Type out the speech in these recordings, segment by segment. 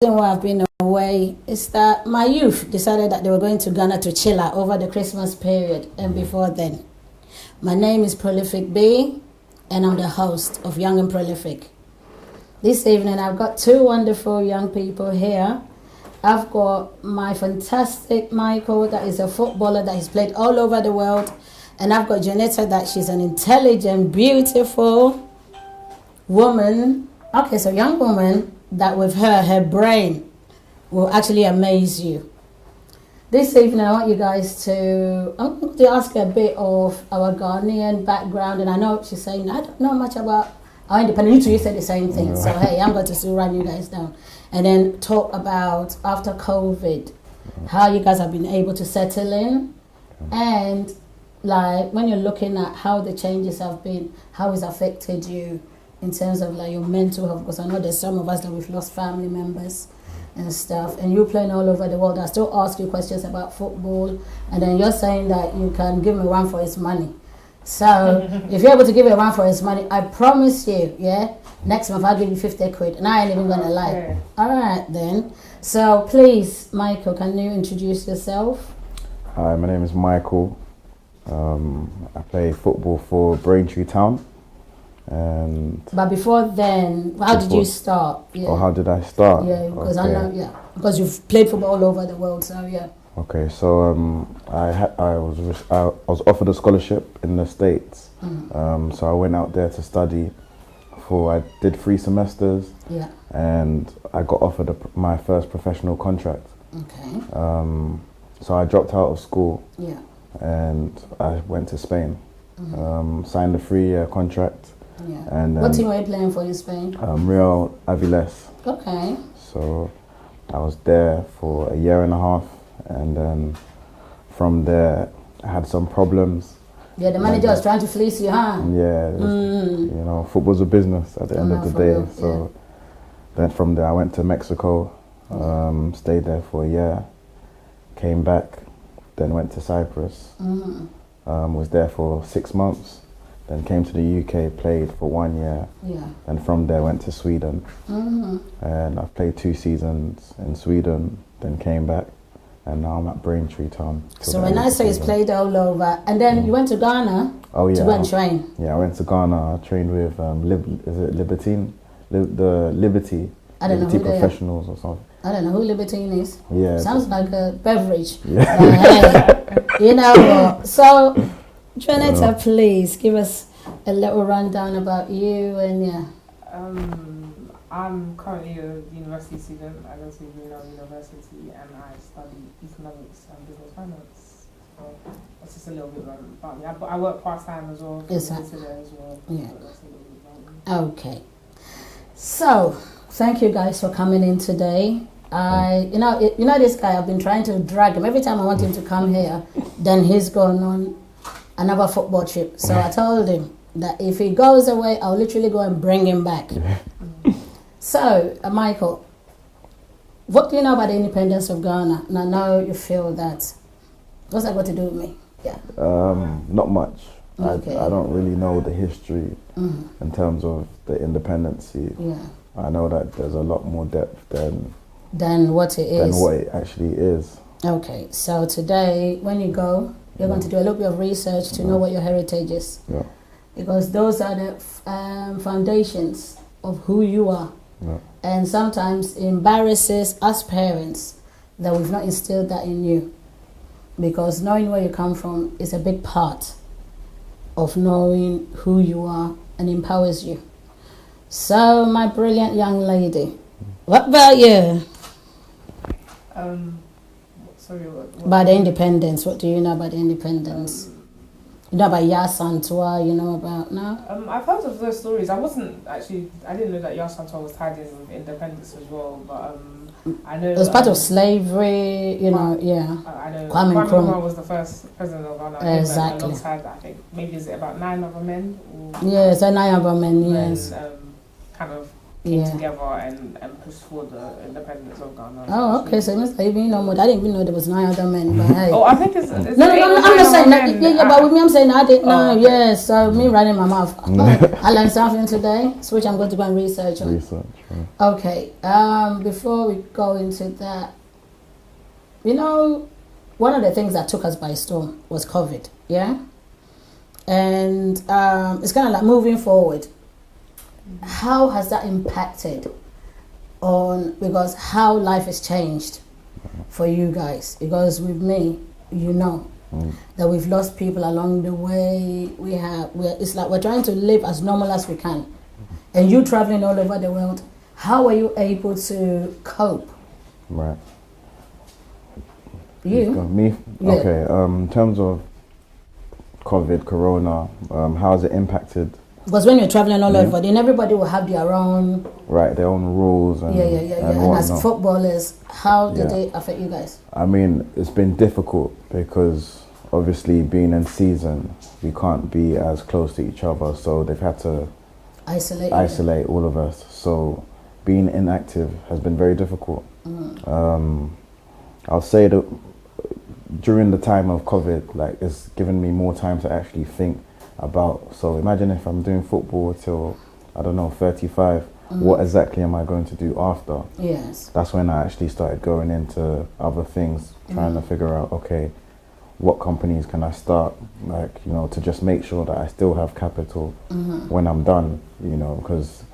reason why I've been away is that my youth decided that they were going to Ghana to chill out over the Christmas period and before then. My name is Prolific B, and I'm the host of Young and Prolific. This evening, I've got two wonderful young people here. I've got my fantastic Michael, that is a footballer that has played all over the world. And I've got Janetta, that she's an intelligent, beautiful woman. Okay, so young woman that with her brain will actually amaze you. This evening, I want you guys I'm going to ask a bit of our Ghanaian background. And I know she's saying, I don't know much about our independence. You said the same thing. So, hey, I'm going to still run you guys down. And then talk about after COVID, how you guys have been able to settle in. And like when you're looking at how the changes have been, how it's affected you in terms of like your mental health, because I know there's some of us that we've lost family members and stuff, and you're playing all over the world. I still ask you questions about football, and then you're saying that you can give him a run for his money. So if you're able to give him a run for his money, I promise you, next month I'll give you 50 quid, and I ain't even gonna lie. Okay. All right then. So please, Michael, can you introduce yourself? Hi, my name is Michael. I play football for Braintree Town. But before then, how did you start? Or how did I start? Yeah, because I know, because you've played football all over the world, so yeah. Okay, so I was offered a scholarship in the States, so I went out there to study. I did 3 semesters, and I got offered my first professional contract. Okay. So I dropped out of school, and I went to Spain, signed a 3-year contract. Yeah. And what team were you playing for in Spain? Real Aviles. Okay. So I was there for a year and a half, and then from there I had some problems. Yeah, the manager was trying to fleece you, huh? Yeah, you know, football's a business at the end of the day. So then from there I went to Mexico, stayed there for a year, came back, then went to Cyprus, was there for 6 months. Then came to the UK, played for 1 year, and from there went to Sweden. And I've played 2 seasons in Sweden, then came back, and now I'm at Braintree Town. So when I say it's played all over, and then you went to Ghana to go and train? Yeah, I went to Ghana, I trained with, Liberty Professionals or something. I don't know who Libertine is. Yeah. Sounds like a beverage. You know what? So, Janetta, please give us a little rundown about you and I'm currently a university student. I go to Brunel University and I study economics and business finance. So that's just a little bit about me. I work part-time as well. Is that? There as well. Yeah. So that's a little bit about me. Okay. So, thank you guys for coming in today. You know this guy, I've been trying to drag him. Every time I want him to come here, then he's going on another football trip. So I told him that if he goes away, I'll literally go and bring him back. So, Michael, what do you know about the independence of Ghana? And I know you feel that. What's that got to do with me? Yeah. Not much. Okay. I don't really know the history in terms of the independency. Yeah. I know that there's a lot more depth than what it is. Than what it actually is. Okay. So today, when you go, you're going to do a little bit of research to know what your heritage is. Yeah. Because those are the foundations of who you are. Yeah. And sometimes it embarrasses us parents that we've not instilled that in you. Because knowing where you come from is a big part of knowing who you are and empowers you. So, my brilliant young lady, what about you? What? About the independence, what do you know about the independence? You know about Yaa Asantewaa, you know about now? I've heard of those stories. I didn't know that Yaa Asantewaa was tied in with independence as well, but I know... It was part of slavery, I know Kwame Nkrumah was the first president of Ghana. Exactly. Alongside, I think, maybe is it about 9 other men? Yes, 9 other men, yes. Then, kind of came together and pushed for the independence of Ghana. Oh, okay. So Mr. Even you know more. I didn't even know there was 9 other men. But hey. Oh, I think it's no. I'm not saying that. Yeah, but with me, I'm saying I didn't know. Yes. So me running my mouth. I learned something today, which I'm going to go and research on. Okay. Before we go into that, you know, one of the things that took us by storm was COVID. Yeah. And it's kind of like moving forward. How has that impacted on, because how life has changed for you guys? Because with me, you know, that we've lost people along the way. It's like we're trying to live as normal as we can. And you traveling all over the world, how are you able to cope? Right. You? Me? Yeah. Okay. In terms of COVID, Corona, how has it impacted? Because when you're traveling all over, then everybody will have their own... Right, their own rules. And, And as footballers, how did they affect you guys? I mean, it's been difficult because obviously being in season, we can't be as close to each other. So they've had to isolate all of us. So being inactive has been very difficult. I'll say that during the time of COVID, like, it's given me more time to actually think about. So imagine if I'm doing football till, I don't know, 35, what exactly am I going to do after? Yes. That's when I actually started going into other things, trying to figure out, okay, what companies can I start, like, you know, to just make sure that I still have capital when I'm done, you know, because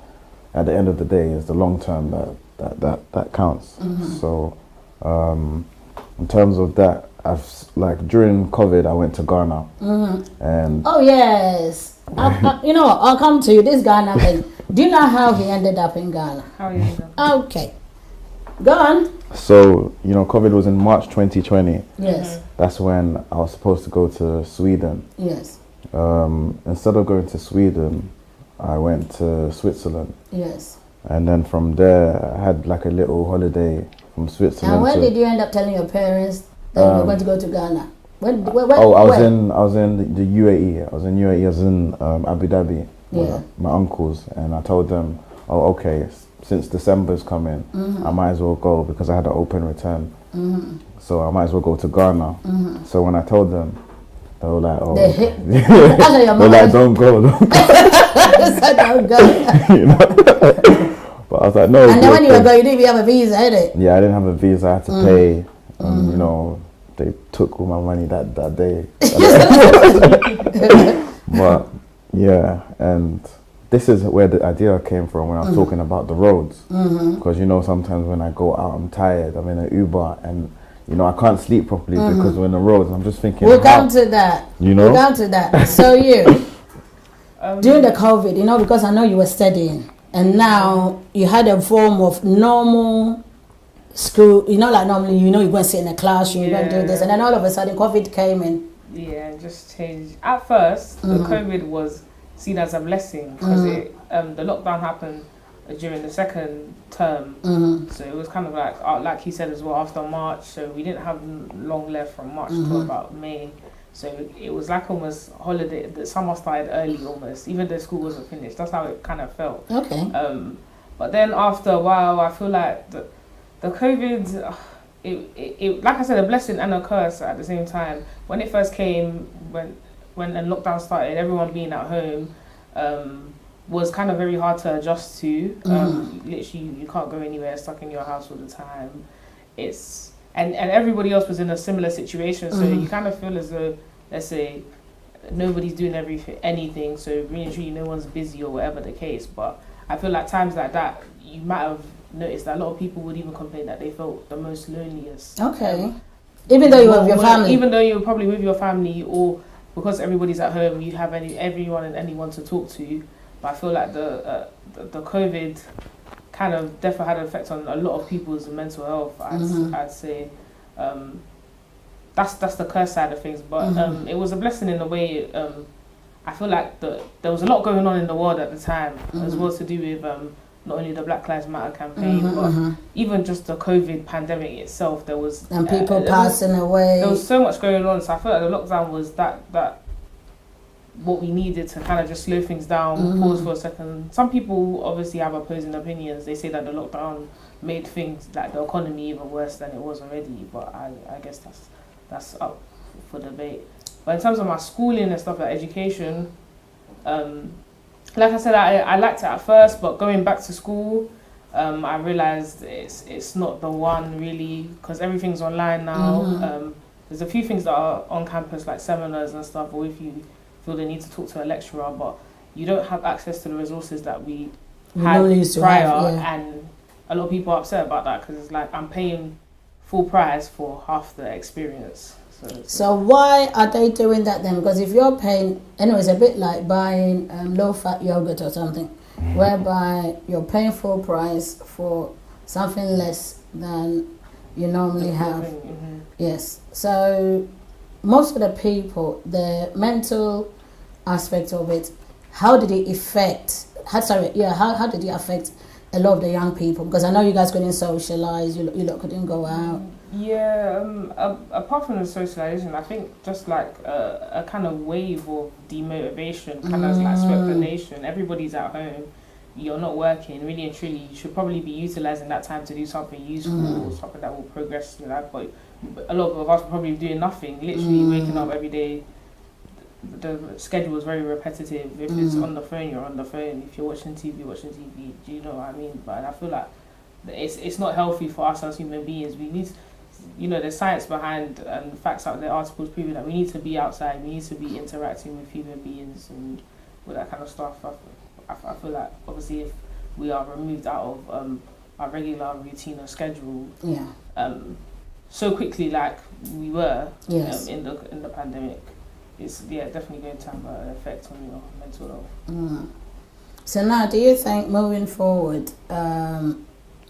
at the end of the day, it's the long term that counts. So in terms of that, during COVID, I went to Ghana, and oh yes, you know, I'll come to you. This Ghana thing. Do you know how he ended up in Ghana? How he ended up? Okay, go on. So you know, COVID was in March 2020. Yes. That's when I was supposed to go to Sweden. Yes. Instead of going to Sweden, I went to Switzerland. Yes. And then from there, I had like a little holiday from Switzerland. And when did you end up telling your parents that you were going to go to Ghana? I was in the UAE. I was in UAE. I was in Abu Dhabi with my uncles, and I told them, "Oh, okay. Since December's coming, I might as well go because I had an open return. So I might as well go to Ghana." So when I told them, they were like, "Oh, they're like, don't go." Don't go. You know? But I was like, no. And then when you were going, you didn't even have a visa, had it? Yeah, I didn't have a visa. I had to pay. You know, they took all my money that day. But yeah, and this is where the idea came from when I was talking about the roads. Because you know, sometimes when I go out, I'm tired. I'm in an Uber, and you know, I can't sleep properly because we're in the roads. I'm just thinking. We'll come to that. You know, we'll come to that. So you, during the COVID, you know, because I know you were studying, and now you had a form of normal school. You know, like normally, you know, you're going to sit in a classroom, you're going to do this, and then all of a sudden, COVID came in. Yeah, it just changed. At first, the COVID was seen as a blessing because the lockdown happened during the second term, so it was kind of like he said as well, after March, so we didn't have long left from March to about May, so it was like almost holiday. The summer started early almost, even though school wasn't finished. That's how it kind of felt. Okay. But then after a while, I feel like the COVID, it like I said, a blessing and a curse at the same time. When it first came, when the lockdown started, everyone being at home was kind of very hard to adjust to. Literally, you can't go anywhere, stuck in your house all the time. And everybody else was in a similar situation, so you kind of feel as though, let's say, nobody's doing anything, so really and truly no one's busy or whatever the case. But I feel like times like that, you might have noticed that a lot of people would even complain that they felt the most loneliest. Okay. Even though you were with your family? Even though you were probably with your family, or because everybody's at home, you have everyone and anyone to talk to. But I feel like the COVID kind of definitely had an effect on a lot of people's mental health. I'd say that's the curse side of things. But it was a blessing in a way. I feel like there was a lot going on in the world at the time, as well, to do with not only the Black Lives Matter campaign, but even just the COVID pandemic itself. There was and people passing away. There was so much going on. So I feel like the lockdown was that what we needed to kind of just slow things down, pause for a second. Some people obviously have opposing opinions. They say that the lockdown made things like the economy even worse than it was already, but I guess that's up for debate. But in terms of my schooling and stuff like education, like I said, I liked it at first, but going back to school, I realised it's not the one really, because everything's online now. There's a few things that are on campus, like seminars and stuff, or if you feel the need to talk to a lecturer, but you don't have access to the resources that we had prior, and a lot of people are upset about that, because it's like I'm paying full price for half the experience. So why are they doing that then? Because if you're paying, anyway, it's a bit like buying low-fat yogurt or something, whereby you're paying full price for something less than you normally have. Yes. So most of the people, the mental aspect of it, how did it affect? How did it affect a lot of the young people? Because I know you guys couldn't socialize, you lot couldn't go out. Yeah, apart from the socialization, I think just like a kind of wave of demotivation kind of like swept the nation. Everybody's at home, you're not working, really and truly. You should probably be utilizing that time to do something useful, something that will progress your life. But a lot of us are probably doing nothing, literally waking up every day. The schedule is very repetitive. If it's on the phone, you're on the phone. If you're watching TV, do you know what I mean? But I feel like it's not healthy for us as human beings. We need, there's science behind and facts out there, articles proving that we need to be outside, we need to be interacting with human beings and with that kind of stuff. I feel like obviously if we are removed out of our regular routine or schedule, so quickly like we were in the pandemic, it's definitely going to have an effect on your mental health. So now, do you think moving forward,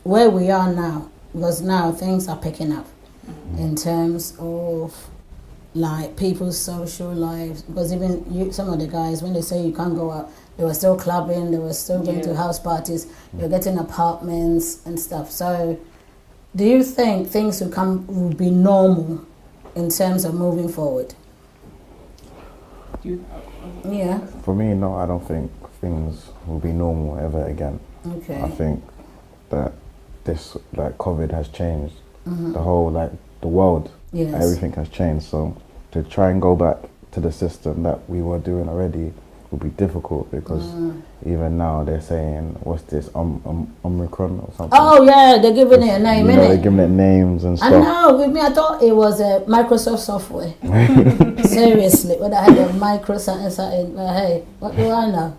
where we are now, because now things are picking up in terms of like people's social lives, because even some of the guys, when they say you can't go out, they were still clubbing, they were still going to house parties, they're getting apartments and stuff. So do you think things will be normal in terms of moving forward? For me, no, I don't think things will be normal ever again. Okay. I think that this like COVID has changed the whole the world. Yes. Everything has changed. So to try and go back to the system that we were doing already will be difficult, because even now they're saying, what's this, Omicron or something? Oh yeah, they're giving it a name, innit? They're giving it names and stuff. I know, with me I thought it was a Microsoft software. Seriously, when I had a Microsoft, but hey, what do I know?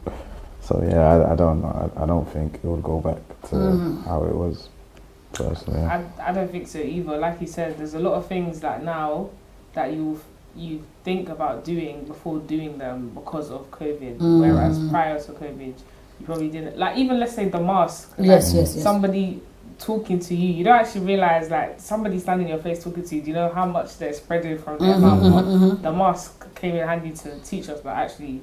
So yeah, I don't know. I don't think it would go back to how it was personally. I don't think so either. Like you said, there's a lot of things that now that you think about doing before doing them because of COVID, whereas prior to COVID, you probably didn't. Like even let's say the mask. Yes. Somebody talking to you, you don't actually realize like somebody standing in your face talking to you. Do you know how much they're spreading from their mouth? The mask came in handy to teach us that actually,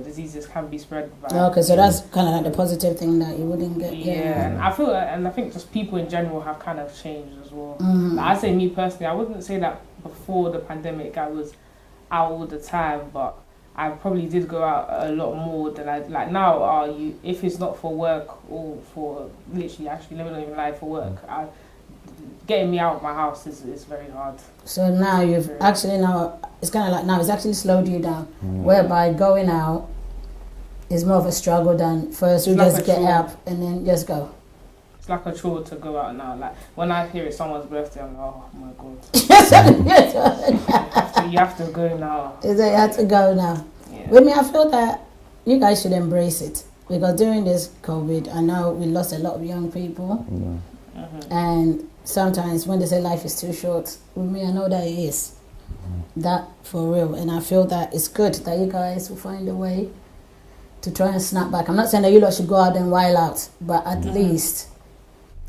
diseases can be spread by. Okay, so that's kind of like the positive thing that you wouldn't get. Yeah, and I think just people in general have kind of changed as well. Like I say, me personally, I wouldn't say that before the pandemic I was out all the time, but I probably did go out a lot more than I like now. If it's not for work or for literally actually living even life for work, getting me out of my house is very hard. So now you've actually it's kind of like now it's actually slowed you down, whereby going out is more of a struggle than first you just get up and then just go. It's like a chore to go out now. Like when I hear it's someone's birthday, I'm like, oh my god. You have to go now. You have to go now. Yeah. With me, I feel that you guys should embrace it, because during this COVID, I know we lost a lot of young people, and sometimes when they say life is too short, with me, I know that it is. That for real, and I feel that it's good that you guys will find a way to try and snap back. I'm not saying that you lot should go out and wild out, but at least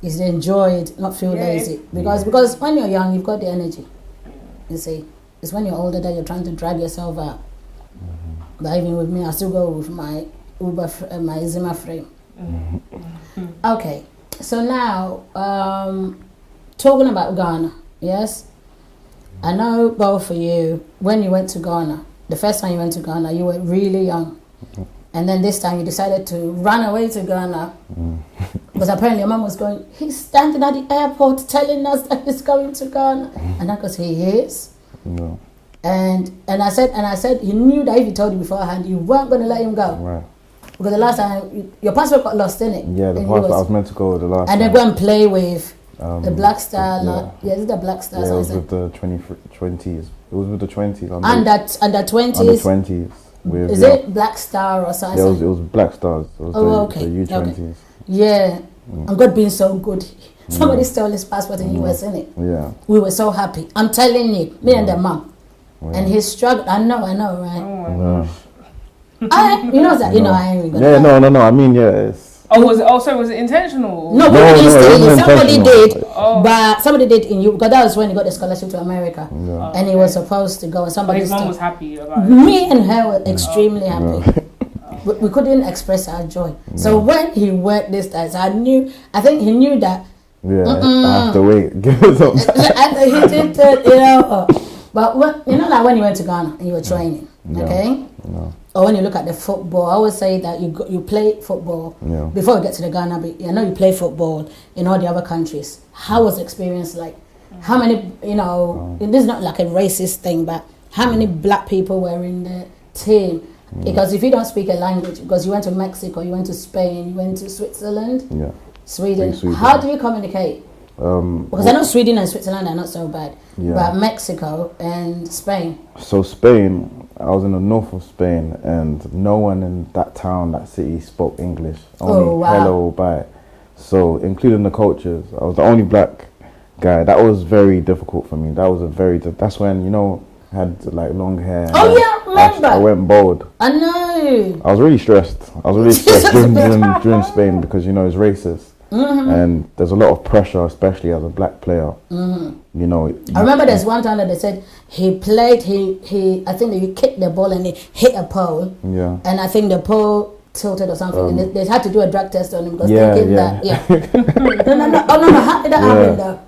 is enjoy it, not feel lazy. Because when you're young, you've got the energy. You see, it's when you're older that you're trying to drag yourself out. But even with me, I still go with my my Zimmer frame. Okay, so now talking about Ghana, yes. I know both of you, when you went to Ghana, the first time you went to Ghana, you were really young. And then this time you decided to run away to Ghana. Because apparently your mom was going, he's standing at the airport telling us that he's going to Ghana. And I goes, he is? No. And I said, he knew that if he told you beforehand, you weren't going to let him go. Right. Because the last time, your passport got lost, didn't it? Yeah, the passport, I was meant to go the last and time. then go and play with the Black Star. Yeah, is it the Black Star? Yeah, it was with the 20s. It was with the 20s. Under 20s? Under 20s. With, is it Black Star or something? Yeah, it was Black Stars. It was okay. The U20s. Okay. Yeah. And God being so good. Somebody stole his passport in US, innit? Yeah. We were so happy. I'm telling you, me and the mom. Yeah. And he struggled. I know, right? Oh my gosh. You know that, I ain't gonna Yeah, no. I mean, yeah, it's... Was it intentional? No, we didn't steal it. Somebody did. Oh. But somebody did in you, because that was when he got the scholarship to America. Yeah. And he was supposed to go, and somebody... But his mom was happy about it. Me and her were extremely happy. We couldn't express our joy. So when he worked this time, I think he knew that... Yeah, I have to wait. Give it some time. He did, but like when you went to Ghana and you were training, okay? No. Or when you look at the football, I always say that you play football before you get to the Ghana. But you play football in all the other countries. How was the experience like? How many, this is not like a racist thing, but how many black people were in the team? Because if you don't speak a language, because you went to Mexico, you went to Spain, you went to Switzerland, Sweden. How do you communicate? Because I know Sweden and Switzerland are not so bad, but Mexico and Spain. So Spain, I was in the north of Spain, and no one in that town, that city, spoke English. Only hello, bye. So including the coaches, I was the only black guy. That was very difficult for me. That's when I had like long hair. Oh yeah, I remember. I went bald. I know. I was really stressed. during Spain because it's racist. And there's a lot of pressure, especially as a black player. I remember there's one time that they said he played. I think that he kicked the ball and he hit a pole. Yeah. And I think the pole tilted or something. And they had to do a drug test on him because thinking that. Yeah. No. Oh no. How did that happen though?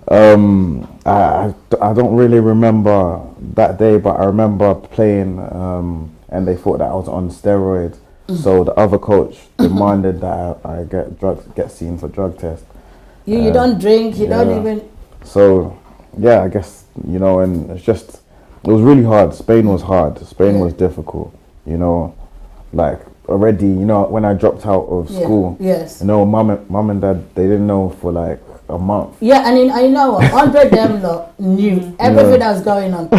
I don't really remember that day, but I remember playing. And they thought that I was on steroids. So the other coach demanded that I get seen for drug test. You don't drink, you don't even... So, I guess, and it was really hard. Spain was hard. Spain was difficult, like already, when I dropped out of school, mom and dad, they didn't know for like a month. Yeah, and I know, 100 them lot knew everything that was going on.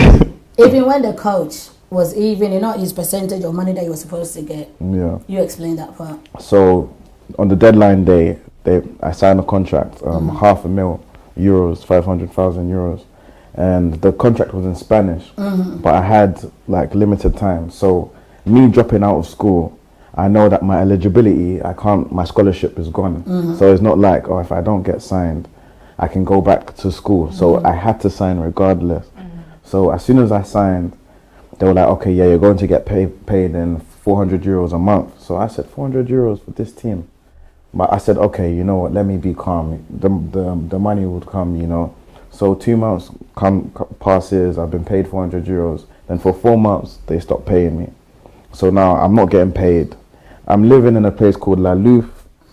Even when the coach was even, his percentage of money that he was supposed to get. Yeah. You explain that part. So, on the deadline day, I signed a contract, €500,000, €500,000, and the contract was in Spanish, but I had like limited time. So, me dropping out of school, I know that my eligibility, my scholarship is gone. So it's not like, if I don't get signed, I can go back to school. So I had to sign regardless. So as soon as I signed, they were like, okay, you're going to get paid in €400 a month. So I said, €400 for this team. But I said, okay, you know what, let me be calm. The money would come, So 2 months passes, I've been paid €400. Then for 4 months, they stopped paying me. So now I'm not getting paid. I'm living in a place called La Louf.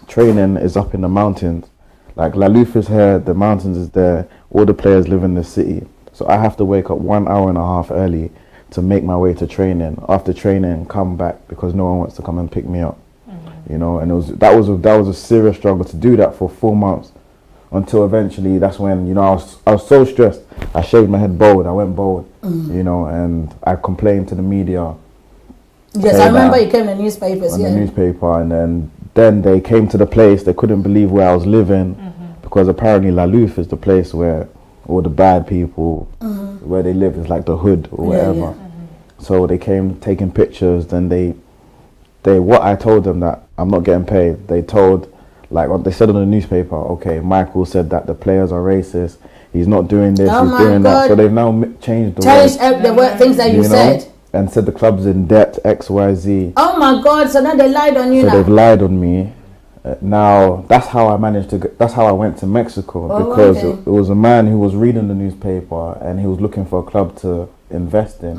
Training is up in the mountains. Like La Louf is here, the mountains is there. All the players live in the city. So I have to wake up 1.5 hours early to make my way to training. After training, come back because no one wants to come and pick me up. And that was a serious struggle to do that for 4 months, until eventually that's when I was so stressed. I shaved my head bald. I went bald, and I complained to the media. Yes, I remember you came in the newspapers. On the newspaper, and then they came to the place. They couldn't believe where I was living because apparently La Louf is the place where all the bad people, where they live, is like the hood or whatever. So they came taking pictures. Then they what I told them that I'm not getting paid. They told, they said on the newspaper, okay, Michael said that the players are racist. He's not doing this. He's doing that. So they've now changed the word, things that you said. And said the club's in debt, X, Y, Z. Oh my God! So now they lied on you. So they've lied on me. Now that's how I managed to. That's how I went to Mexico because it was a man who was reading the newspaper and he was looking for a club to investing,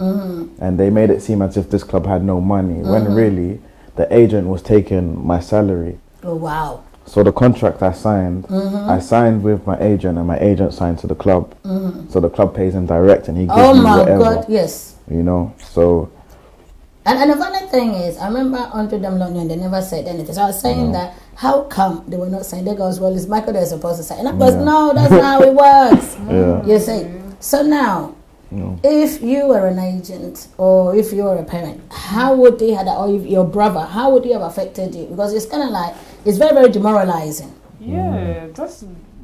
and they made it seem as if this club had no money, when really the agent was taking my salary. Oh wow. So the contract I signed with my agent, and my agent signed to the club. So the club pays him direct, and he gives me whatever. Oh my God, yes. You know, so. And the funny thing is, I remember onto them London, they never said anything. So I was saying that, how come they were not saying? They goes, well, it's Michael they're supposed to say. And I goes, no, that's not how it works. You see. So now, if you were an agent or if you were a parent, how would they have that, or if your brother, how would he have affected you? Because it's kind of like, it's very, very demoralizing. Yeah,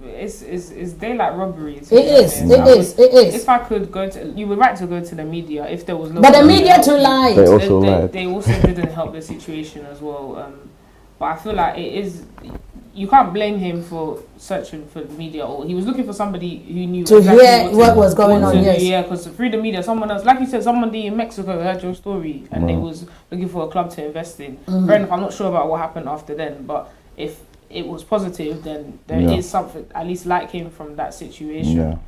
it's daylight robbery. It is. If I could go to, you were right to go to the media if there was no. But the media too lied. They also didn't help the situation as well. But I feel like it is. You can't blame him for searching for the media, or he was looking for somebody who knew to exactly hear what was going on. Yes. Yeah, because through the media, someone else, like you said, somebody in Mexico heard your story and they was looking for a club to invest in. Fair enough. I'm not sure about what happened after then, but if it was positive, then there is something at least like him from that situation.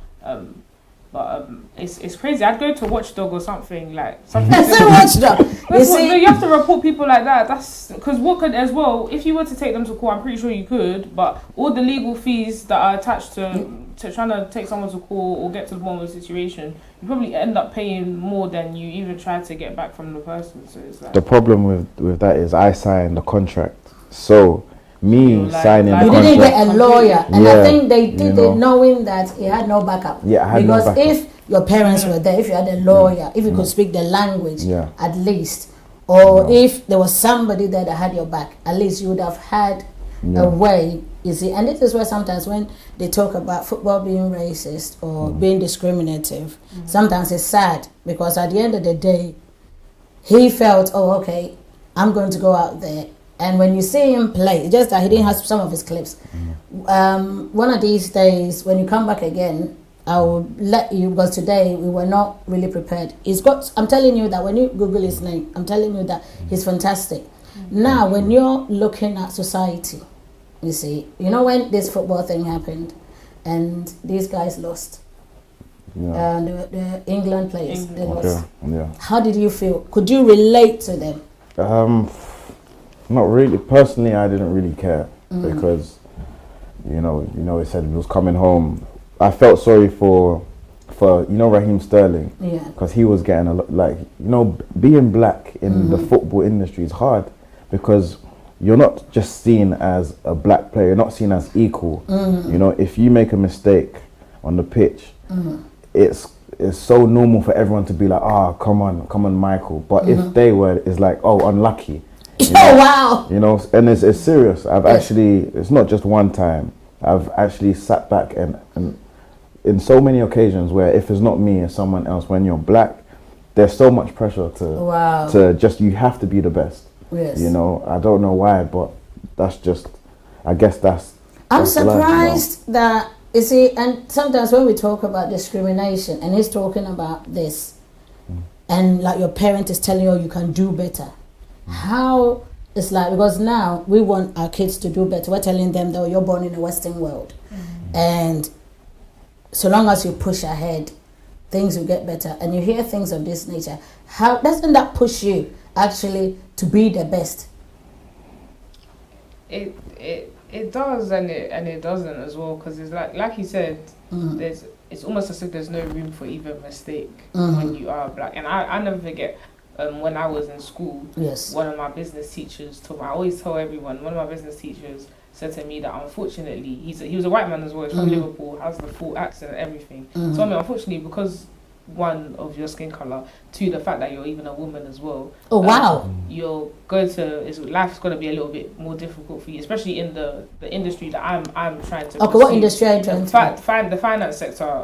But it's crazy. I'd go to Watchdog or something like something. Watchdog. You have to report people like that. That's because what could as well. If you were to take them to court, I'm pretty sure you could. But all the legal fees that are attached to trying to take someone to court or get to the bottom of the situation, you probably end up paying more than you even try to get back from the person. So it's like the problem with that is I signed the contract, so. Me signing the contract. You didn't get a lawyer, and I think they did it knowing that he had no backup. Yeah, I had because no backup. If your parents were there, if you had a lawyer, if you could speak the language at least, or if there was somebody there that had your back, at least you would have had a way. You see, and this is where sometimes when they talk about football being racist or being discriminative, sometimes it's sad because at the end of the day, he felt, oh, okay, I'm going to go out there. And when you see him play, just that he didn't have some of his clips. One of these days, when you come back again, I will let you, because today we were not really prepared. I'm telling you that when you Google his name, I'm telling you that he's fantastic. Now, when you're looking at society, you see, you know when this football thing happened and these guys lost, the England players, they lost. How did you feel? Could you relate to them? Not really. Personally, I didn't really care because, you know, he said he was coming home. I felt sorry for Raheem Sterling, because he was getting a lot. Like, being black in the football industry is hard because you're not just seen as a black player. You're not seen as equal. You know, if you make a mistake on the pitch, it's so normal for everyone to be like, come on, Michael. But if they were, it's like, oh, unlucky. Wow. You know, and it's serious. It's not just one time. I've actually sat back and in so many occasions where if it's not me, it's someone else. When you're black, there's so much pressure to just, you have to be the best. Yes. You know, I don't know why, but that's just, I guess I'm surprised that, you see, and sometimes when we talk about discrimination and he's talking about this, and like your parent is telling you can do better. How it's like, because now we want our kids to do better. We're telling them that you're born in a Western world, and so long as you push ahead, things will get better. And you hear things of this nature. How doesn't that push you actually to be the best? It does and it doesn't as well, because it's like you said, it's almost as if there's no room for even mistake when you are black. And I never forget. When I was in school, one of my business teachers told me, I always tell everyone, one of my business teachers said to me that unfortunately, he was a white man as well, he's from Liverpool, has the full accent and everything. So I mean, unfortunately, because one, of your skin colour, two, the fact that you're even a woman as well. Oh, wow. You're going to, life's going to be a little bit more difficult for you, especially in the industry that I'm trying to. Okay, what industry are you trying to? The finance sector,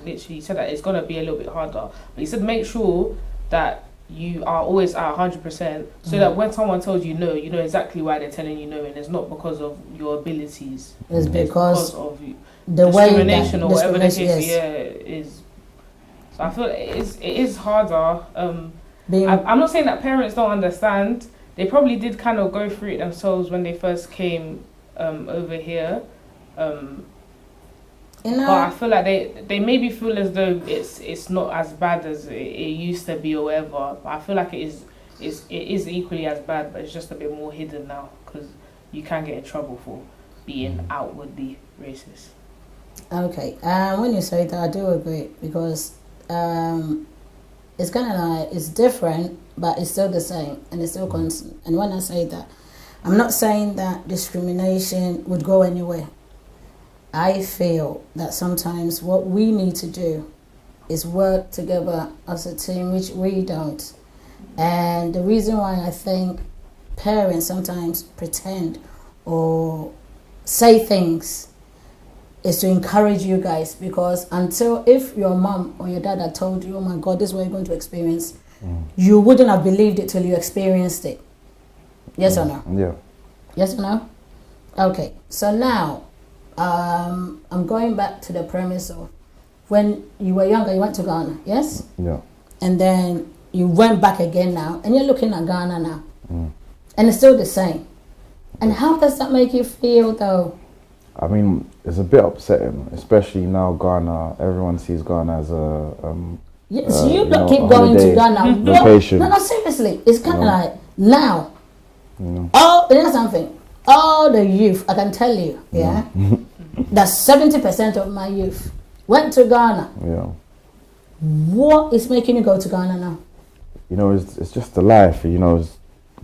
literally said that it's going to be a little bit harder. But he said make sure that you are always at 100%, so that when someone tells you no, you know exactly why they're telling you no, and it's not because of your abilities. It's because of the discrimination way or whatever the case is. So I feel it is harder. I'm not saying that parents don't understand. They probably did kind of go through it themselves when they first came over here. You know, but I feel like they maybe feel as though it's not as bad as it used to be or whatever. But I feel like it is equally as bad, but it's just a bit more hidden now because you can get in trouble for being outwardly racist. Okay. When you say that, I do agree because it's kind of like it's different, but it's still the same and it's still constant. And when I say that, I'm not saying that discrimination would go anywhere. I feel that sometimes what we need to do is work together as a team, which we don't. And the reason why I think parents sometimes pretend or say things is to encourage you guys, because if your mom or your dad had told you, oh my God, this is what you're going to experience, you wouldn't have believed it till you experienced it. Yes or no? Yeah. Yes or no? Okay, so now I'm going back to the premise of when you were younger, you went to Ghana, yes? Yeah. And then you went back again now, and you're looking at Ghana now, and it's still the same. And how does that make you feel, though? I mean, it's a bit upsetting, especially now Ghana. Everyone sees Ghana as a yes, you don't keep going to Ghana. Location. No, seriously, it's kind of like now. You know something. All the youth, I can tell you, that 70% of my youth went to Ghana. Yeah. What is making you go to Ghana now? You know, it's just the life. You know,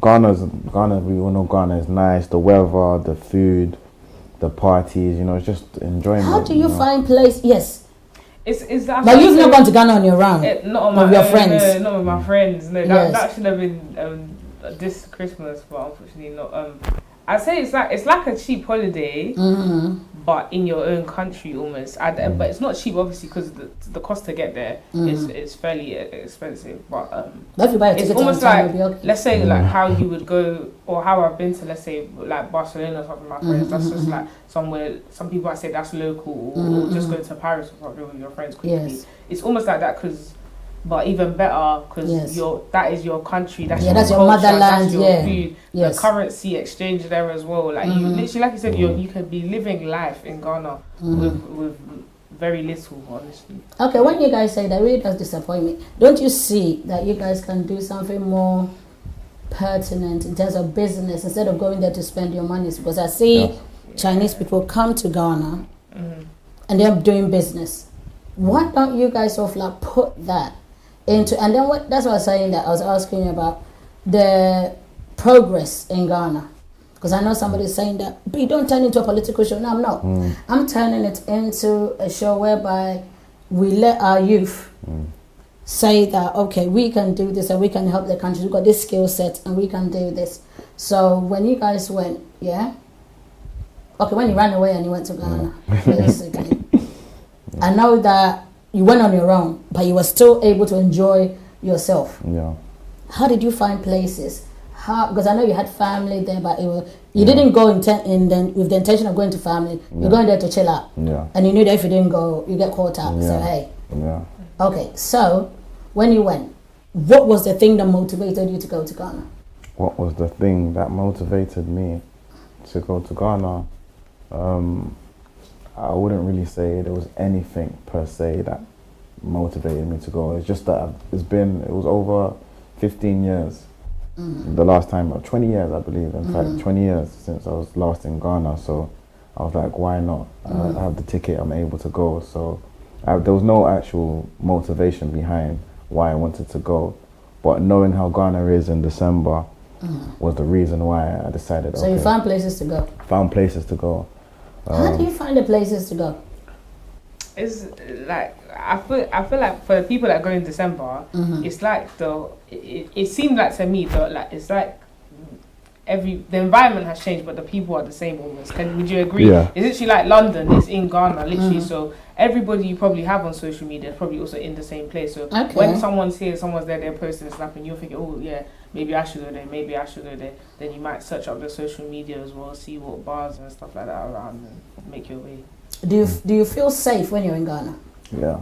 Ghana. We all know Ghana is nice. The weather, the food, the parties. You know, it's just enjoyment. How do you find place? Yes. Is that? But you've not gone to Ghana on your own. Not on my with your friends. No, not with my friends. No, Yes. that should have been this Christmas, but unfortunately not. I'd say it's like a cheap holiday, but in your own country almost. But it's not cheap, obviously, because the cost to get there is fairly expensive. But if you buy a it's ticket almost on time, like, it'll be okay. let's say like how you would go, or how I've been to, let's say like Barcelona or something with my friends. That's just like somewhere. Some people I say that's local, or just go to Paris or something with your friends quickly. Yes. It's almost like that but even better because that is your country, that's your culture, motherland, that's your food, yes. the currency exchange there as well. Like you literally, like you said, you can be living life in Ghana with very little, honestly. Okay, when you guys say that, really does disappoint me. Don't you see that you guys can do something more pertinent in terms of business instead of going there to spend your money? Because I see Chinese people come to Ghana and they're doing business. Why don't you guys sort of like put that into, and then that's what I was saying, that I was asking you about the progress in Ghana, because I know somebody's saying that, but you don't turn into a political show. No, I'm not. I'm turning it into a show whereby we let our youth say that, okay, we can do this and we can help the country. We've got this skill set and we can do this. So when you guys went, when you ran away and you went to Ghana, basically, I know that you went on your own, but you were still able to enjoy yourself. Yeah. How did you find places? Because I know you had family there, but you didn't go with the intention of going to family. You're going there to chill out. Yeah. And you knew that if you didn't go, you get caught out. Yeah. So, hey. Yeah. Okay, so when you went, what was the thing that motivated you to go to Ghana? What was the thing that motivated me to go to Ghana? I wouldn't really say there was anything per se that motivated me to go. It's just that it was over 15 years. The last time, 20 years I believe, in fact 20 years since I was last in Ghana, so I was like, why not? I have the ticket, I'm able to go. So there was no actual motivation behind why I wanted to go, but knowing how Ghana is in December was the reason why I decided. So you found places to go? Found places to go. How do you find the places to go? It's like I feel like for the people that go in December, it's like it seemed like to me that like it's like the environment has changed, but the people are the same almost. Would you agree? Yeah. It's literally like London. It's in Ghana, literally. So everybody you probably have on social media is probably also in the same place. So when someone's here, someone's there, they're posting stuff, and you're thinking, oh yeah, maybe I should go there, maybe I should go there. Then you might search up the social media as well, see what bars and stuff like that are around, and make your way. Do you feel safe when you're in Ghana? Yeah,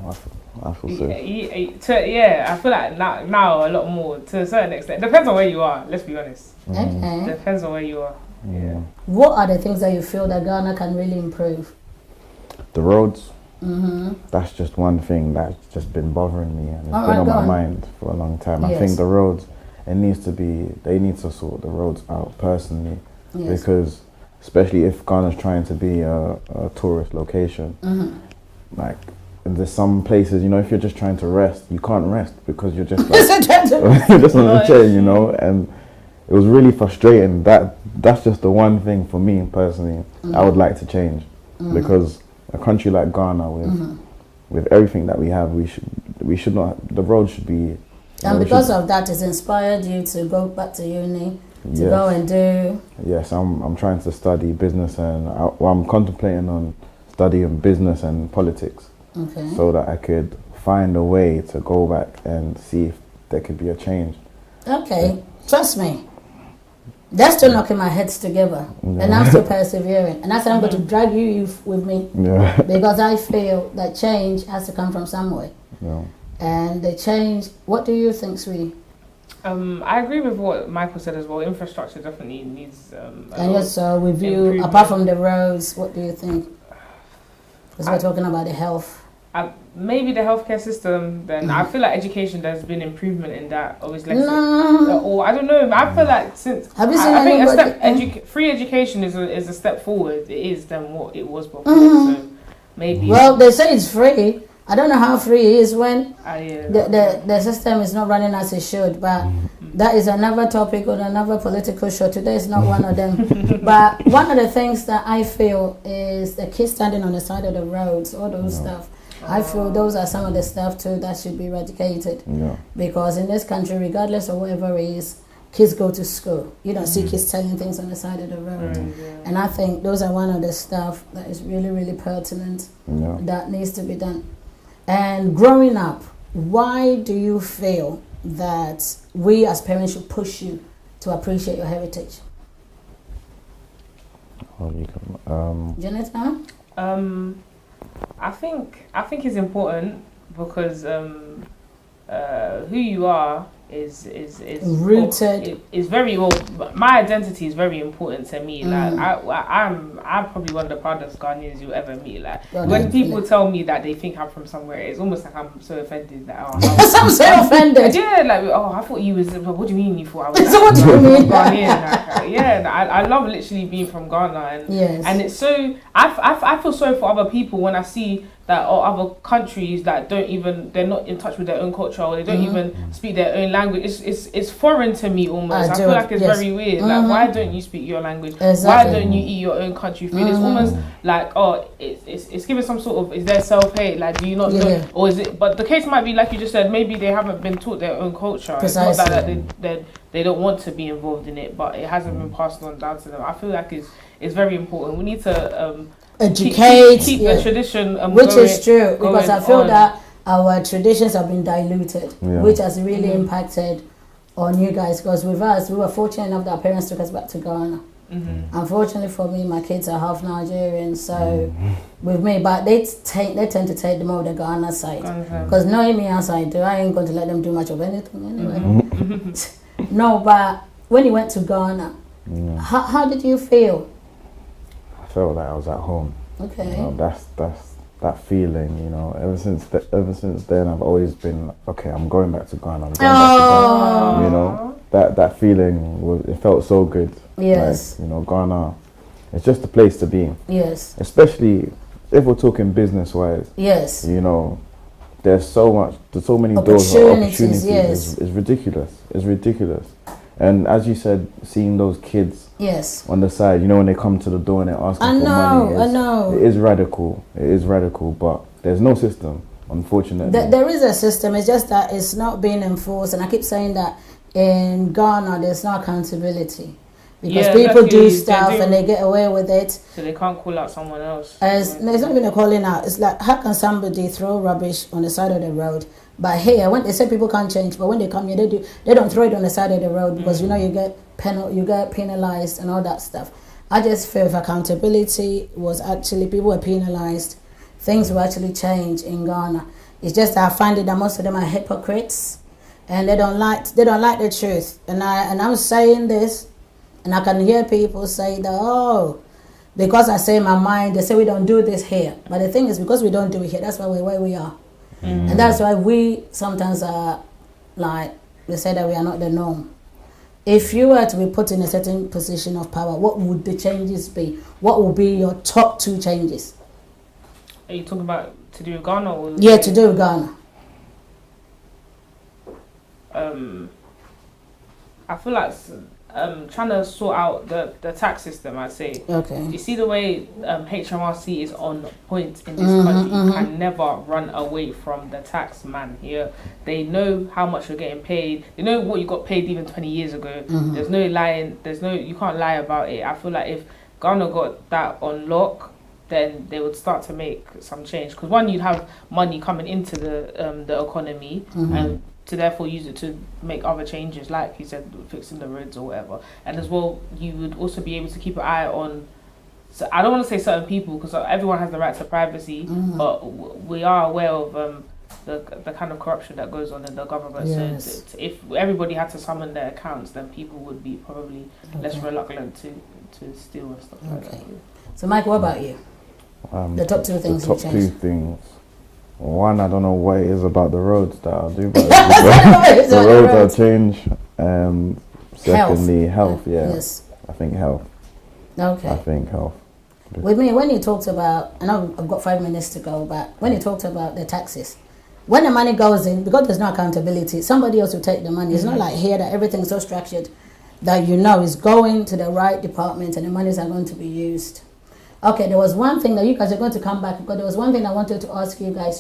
I feel safe. I feel like now a lot more to a certain extent. Depends on where you are. Let's be honest. Okay. Depends on where you are. Yeah. What are the things that you feel that Ghana can really improve? The roads. That's just one thing that's just been bothering me, and it's been on my mind for a long time. I think the roads, they need to sort the roads out personally, because especially if Ghana's trying to be a tourist location, like there's some places, you know, if you're just trying to rest, you can't rest because you're just like, you're just on the chain, you know, and it was really frustrating. That's just the one thing for me personally I would like to change, because a country like Ghana with everything that we have, we should not, the road should be. And because of that, it's inspired you to go back to uni, to go and do. Yes, I'm trying to study business, and I'm contemplating on studying business and politics. Okay. So that I could find a way to go back and see if there could be a change. Okay, trust me. They're still knocking my heads together, and I'm still persevering. And I said I'm going to drag you with me, because I feel that change has to come from somewhere. Yeah. And the change. What do you think, sweetie? I agree with what Michael said as well. Infrastructure definitely needs. And yes, so with you, apart from the roads, what do you think? Because we're talking about the health. Maybe the healthcare system. Then I feel like education. There's been improvement in that. Obviously, or I don't know. I feel like since I think free education is a step forward. It is than what it was before. So maybe. Well, they say it's free. I don't know how free it is when the system is not running as it should. But that is another topic on another political show. Today is not one of them. But one of the things that I feel is the kids standing on the side of the roads, all those stuff. I feel those are some of the stuff too that should be eradicated. Yeah. Because in this country, regardless of whatever it is, kids go to school. You don't see kids selling things on the side of the road. And I think those are one of the stuff that is really, really pertinent that needs to be done. And growing up, why do you feel that we as parents should push you to appreciate your heritage? Janet, I think it's important because who you are is rooted. Is very well. My identity is very important to me. Like I'm probably one of the proudest Ghanaians you'll ever meet. Like when people tell me that they think I'm from somewhere, it's almost like I'm so offended that I'm so offended. Yeah, like I thought you was. What do you mean you thought I was? So what do you mean? Ghanaian. I love literally being from Ghana, and it's so I feel sorry for other people when I see that other countries that they're not in touch with their own culture, or they don't even speak their own language. It's foreign to me almost. I feel like it's very weird. Like, why don't you speak your language? Exactly. Why don't you eat your own country food? It's almost like it's giving some sort of, is there self-hate? Like, do you not know? Or is it? But the case might be like you just said. Maybe they haven't been taught their own culture. Precisely. It's not that they don't want to be involved in it, but it hasn't been passed on down to them. I feel like it's very important. We need to educate, keep the tradition, which is true, because I feel that our traditions have been diluted, which has really impacted on you guys. Because with us, we were fortunate enough that our parents took us back to Ghana. Unfortunately for me, my kids are half Nigerian, so with me, but they tend to take them over the Ghana side. Because knowing me as I do, I ain't going to let them do much of anything anyway. No, but when you went to Ghana, how did you feel? I felt like I was at home. Okay. You know, that's that feeling, you know. Ever since then, I've always been okay. I'm going back to Ghana. I'm going back to Ghana. You know, that feeling it felt so good. Yes. Like, you know, Ghana, it's just a place to be. Yes. Especially if we're talking business wise. Yes. You know, there's so many doors of opportunities. Yes. It's ridiculous. It's ridiculous. And as you said, seeing those kids on the side, you know, when they come to the door and they're asking for money. I know. It is radical. It is radical, but there's no system, unfortunately. There is a system. It's just that it's not being enforced. And I keep saying that in Ghana, there's no accountability. Because people do stuff and they get away with it. So they can't call out someone else. It's not even a calling out. It's like, how can somebody throw rubbish on the side of the road? But here, when they say people can't change, but when they come here, they don't throw it on the side of the road because you know you get penalized and all that stuff. I just feel if accountability was actually, people were penalized, things will actually change in Ghana. It's just that I find it that most of them are hypocrites and they don't like the truth. And I'm saying this, and I can hear people say that, because I say my mind, they say we don't do this here. But the thing is, because we don't do it here, that's why we're where we are. And that's why we sometimes are like, they say that we are not the norm. If you were to be put in a certain position of power, what would the changes be? What would be your top 2 changes? Are you talking about to do with Ghana? Or Yeah, to do with Ghana. I feel like trying to sort out the tax system, I'd say. Okay. You see the way HMRC is on point in this country. You can never run away from the tax man here. They know how much you're getting paid. They know what you got paid even 20 years ago. There's no lying. You can't lie about it. I feel like if Ghana got that on lock, then they would start to make some change. Because one, you'd have money coming into the economy and to therefore use it to make other changes, like you said, fixing the roads or whatever. And as well, you would also be able to keep an eye on, so I don't want to say certain people, because everyone has the right to privacy, but we are aware of the kind of corruption that goes on in the government. Yes. So if everybody had to summon their accounts, then people would be probably less reluctant to steal and stuff like that. So Mike, what about you? The top 2 things you changed. The top 2 things. One, I don't know what it is about the roads that I'll do, but the roads I'll change. Secondly, health. Yes. I think health. Okay. I think health. With me, when you talked about, I know I've got 5 minutes to go, but when you talked about the taxes, when the money goes in, because there's no accountability, somebody else will take the money. It's not like here that everything's so structured that you know is going to the right department and the monies are going to be used. Okay, there was one thing that you guys are going to come back, because there was one thing I wanted to ask you guys,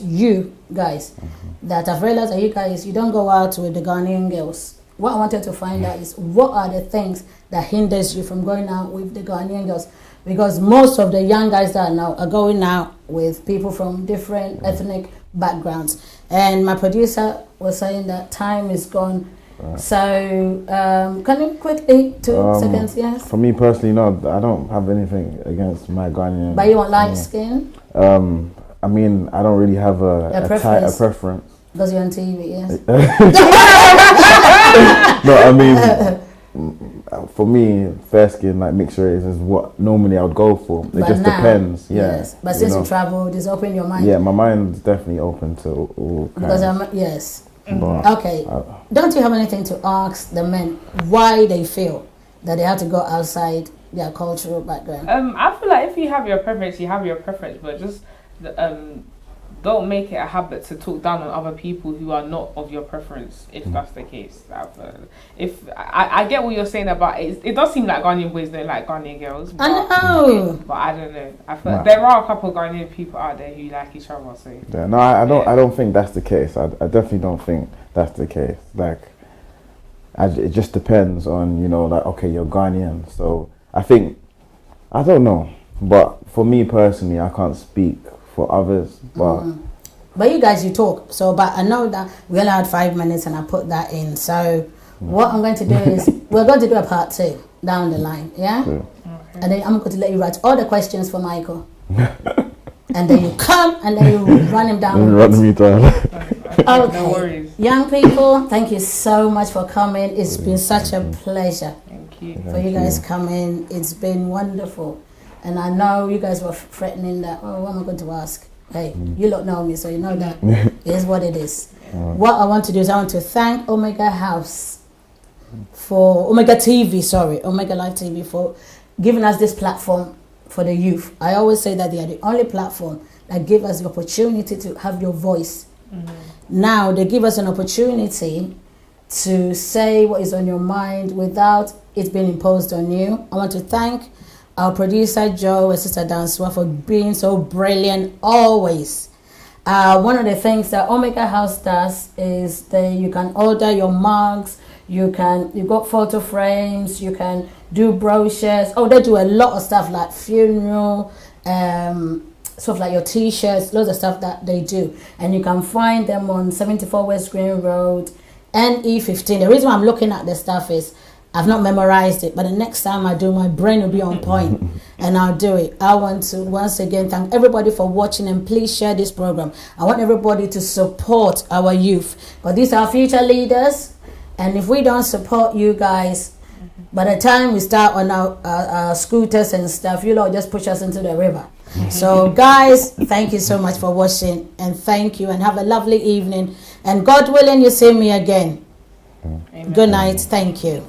that I've realized that you don't go out with the Ghanaian girls. What I wanted to find out is, what are the things that hinders you from going out with the Ghanaian girls? Because most of the young guys that now are going out with people from different ethnic backgrounds. And my producer was saying that time is gone. So, can you quickly, 2 seconds, yes? For me personally, no, I don't have anything against my Ghanaian. But you want light skin? I mean, I don't really have a preference. Because you're on TV, yes? No, I mean, for me, fair skin, like mixed race, is what normally I would go for. It just depends, Yes. But since you traveled, it's open your mind. Yeah, my mind's definitely open to all kinds. Yes. Okay. Don't you have anything to ask the men why they feel that they have to go outside their cultural background? I feel like if you have your preference, you have your preference, but just don't make it a habit to talk down on other people who are not of your preference, if that's the case. If I get what you're saying about it, it does seem like Ghanaian boys don't like Ghanaian girls. But, I know. But I don't know. I feel like there are a couple of Ghanaian people out there who like each other. So yeah, no, I don't think that's the case. I definitely don't think that's the case. Like, it just depends on, like, okay, you're Ghanaian, so I think, I don't know, but for me personally, I can't speak for others, but you guys, you talk. So, but I know that we only had 5 minutes, and I put that in. So, what I'm going to do is we're going to do a part 2 down the line, yeah. Okay. And then I'm going to let you write all the questions for Michael, and then you come and then you run him down. Run me down. Okay. No worries. Young people, thank you so much for coming. It's been such a pleasure. Thank you. For you guys coming. It's been wonderful. And I know you guys were threatening that, what am I going to ask? Hey, you lot know me, so you know that it is what it is. What I want to do is I want to thank Omega TV, Omega Live TV, for giving us this platform for the youth. I always say that they are the only platform that give us the opportunity to have your voice. Now they give us an opportunity to say what is on your mind without it being imposed on you. I want to thank our producer Joe and Sister Danswa for being so brilliant always. One of the things that Omega House does is you can order your mugs, you got photo frames, you can do brochures. They do a lot of stuff like funeral, stuff like your t-shirts, loads of stuff that they do. And you can find them on 74 West Green Road, NE15. The reason why I'm looking at the stuff is I've not memorized it, but the next time I do, my brain will be on point and I'll do it. I want to once again thank everybody for watching, and please share this program. I want everybody to support our youth, because these are future leaders, and if we don't support you guys, By the time we start on our scooters and stuff, you lot just push us into the river. So guys, thank you so much for watching, and thank you, and have a lovely evening, and God willing you see me again. Amen. Good night. Thank you.